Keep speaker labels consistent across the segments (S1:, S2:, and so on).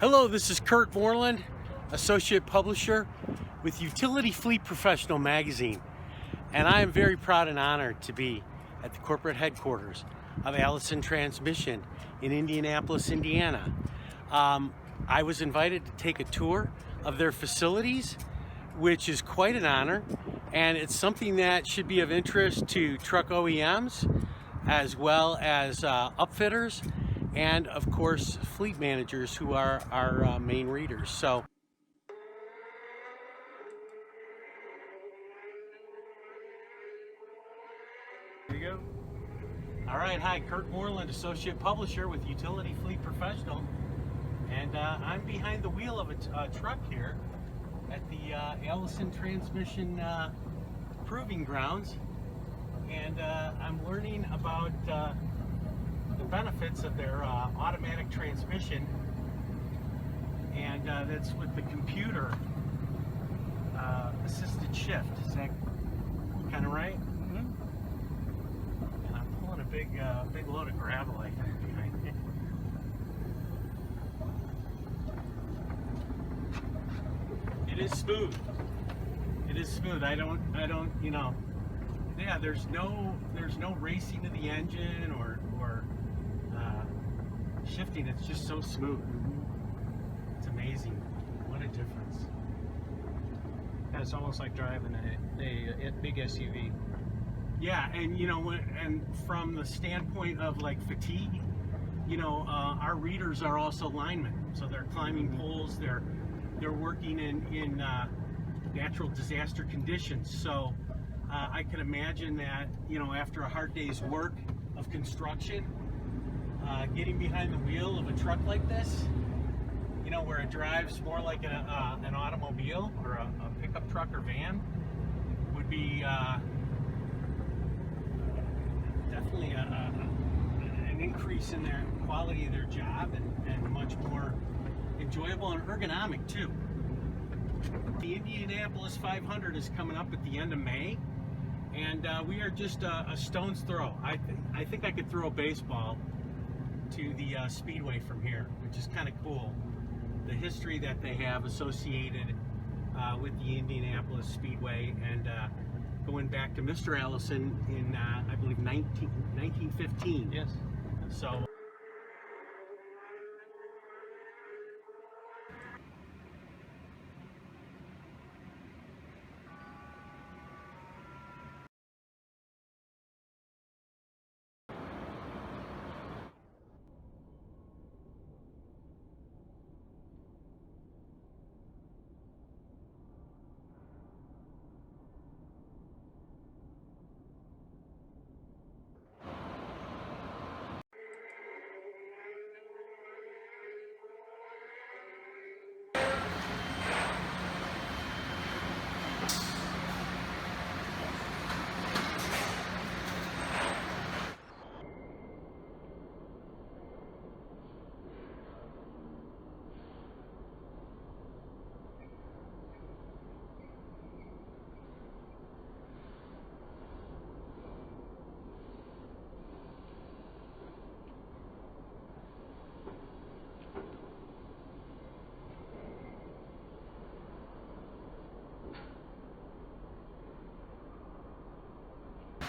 S1: Hello, this is Kurt Moreland, Associate Publisher with Utility Fleet Professional Magazine, and I am very proud and honored to be at the corporate headquarters of Allison Transmission in Indianapolis, Indiana. I was invited to take a tour of their facilities, which is quite an honor, and it's something that should be of interest to truck OEMs as well as upfitters and of course fleet managers who are our main readers. So
S2: Here you go.
S1: all right, hi, Kurt Moreland, Associate Publisher with Utility Fleet Professional, and I'm behind the wheel of a truck here at the Allison Transmission Proving Grounds, and I'm learning about the benefits of their automatic transmission, and that's with the computer assisted shift. Is that kind of right?
S2: Mm-hmm.
S1: And I'm pulling a big load of gravel, I think, behind me. It is smooth. It is smooth. I don't, you know, yeah, there's no racing of the engine or shifting. It's just so smooth. It's amazing. What a difference.
S2: And it's almost like driving a big SUV.
S1: Yeah, and you know, and from the standpoint of like fatigue, you know, our readers are also linemen, so they're climbing poles. They're working in natural disaster conditions. So I could imagine that, you know, after a hard day's work of construction, getting behind the wheel of a truck like this, you know, where it drives more like an automobile or a pickup truck or van, would be definitely an increase in their quality of their job, and much more enjoyable and ergonomic too. The Indianapolis 500 is coming up at the end of May, and we are just a stone's throw. I think I could throw a baseball to the speedway from here, which is kind of cool. The history that they have associated with the Indianapolis Speedway, and going back to Mr. Allison in I believe 1915.
S2: Yes.
S1: So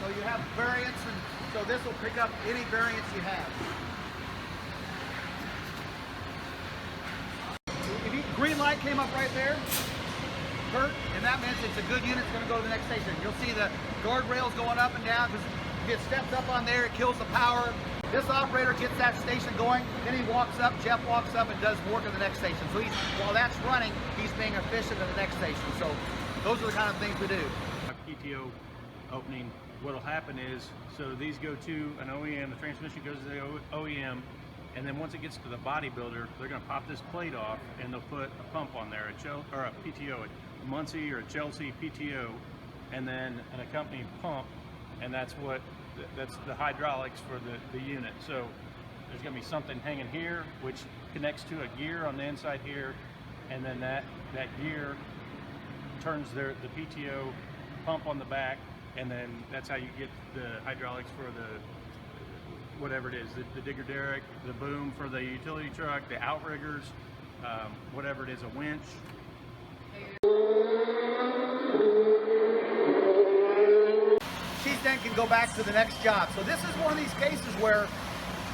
S3: So you have variants, and so this will pick up any variants you have. If green light came up right there, Kurt, and that means it's a good unit. It's going to go to the next station. You'll see the guardrails going up and down, because if it steps up on there, it kills the power. This operator gets that station going, then he walks up, Jeff walks up and does work at the next station. So while that's running, he's being efficient at the next station. So those are the kind of things we do.
S2: PTO opening, what'll happen is, so these go to an OEM, the transmission goes to the OEM, and then once it gets to the bodybuilder, they're going to pop this plate off and they'll put a pump on there, a PTO, a Muncie or a Chelsea PTO, and then an accompanying pump, and that's the hydraulics for the unit. So there's going to be something hanging here which connects to a gear on the inside here, and then that gear turns the PTO pump on the back, and then that's how you get the hydraulics for the whatever it is, the digger derrick, the boom for the utility truck, the outriggers, whatever it is, a winch.
S3: She then can go back to the next job. So this is one of these cases where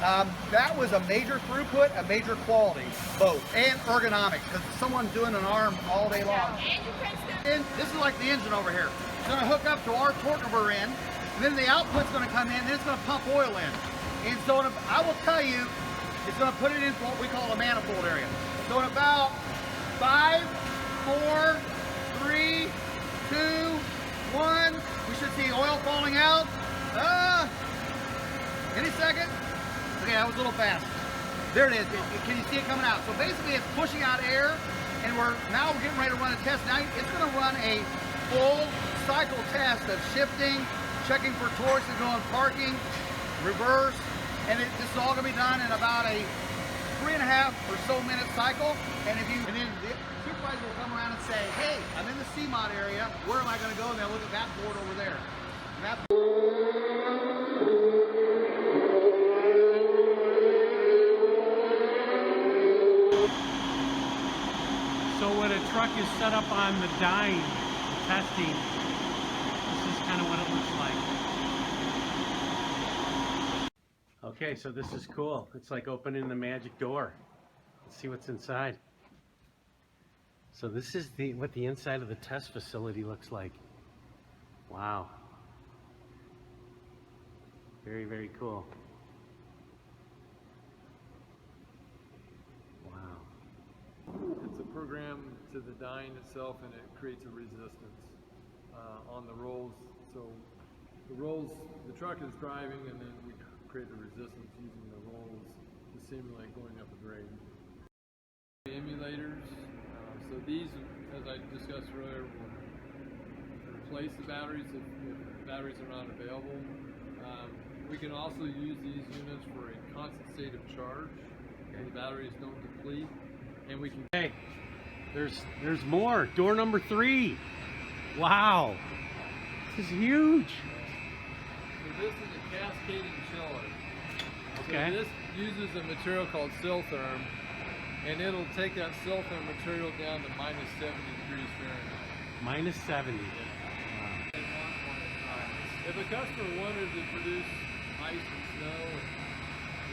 S3: that was a major throughput, a major quality, both, and ergonomics, because someone's doing an arm all day long. And this is like the engine over here. It's going to hook up to our torque converter in, and then the output's going to come in, and it's going to pump oil in. And so I will tell you, it's going to put it into what we call a manifold area. So in about 5, 4, 3, 2, 1, we should see oil falling out. Any second. Okay, that was a little fast. There it is. Can you see it coming out? So basically it's pushing out air, and we're getting ready to run a test. Now it's going to run a full cycle test of shifting, checking for torques and going parking, reverse, and this is all going to be done in about a 3.5 or so minute cycle. And then the supervisor will come around and say, hey, I'm in the CMOD area. Where am I going to go? And they'll look at that board over there. And that
S1: So when a truck is set up on the dyne, testing, this is kind of what it looks like. Okay, so this is cool. It's like opening the magic door. Let's see what's inside. So this is what the inside of the test facility looks like. Wow. Very, very cool.
S4: It's a program to the dyne itself, and it creates a resistance on the rolls. So the rolls, the truck is driving, and then we create a resistance using the rolls to simulate going up a grade. Emulators. So these, as I discussed earlier, will replace the batteries if batteries are not available. We can also use these units for a constant state of charge, so the batteries don't deplete. And we can.
S1: Hey, there's more. Door number 3. Wow. This is huge.
S4: So this is a cascading chiller.
S1: Okay.
S4: So this uses a material called Siltherm, and it'll take that Siltherm material down to -70 degrees Fahrenheit.
S1: -70.
S4: If a customer wanted to produce ice and snow,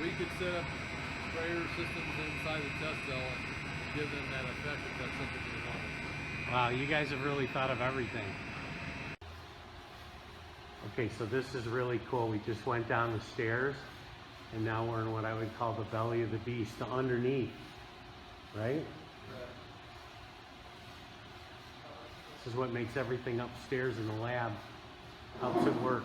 S4: we could set up sprayer systems inside the test cell and give them that effect if that's something they wanted.
S1: Wow, you guys have really thought of everything. Okay, so this is really cool. We just went down the stairs, and now we're in what I would call the belly of the beast, the underneath, right? This is what makes everything upstairs in the lab, helps it work.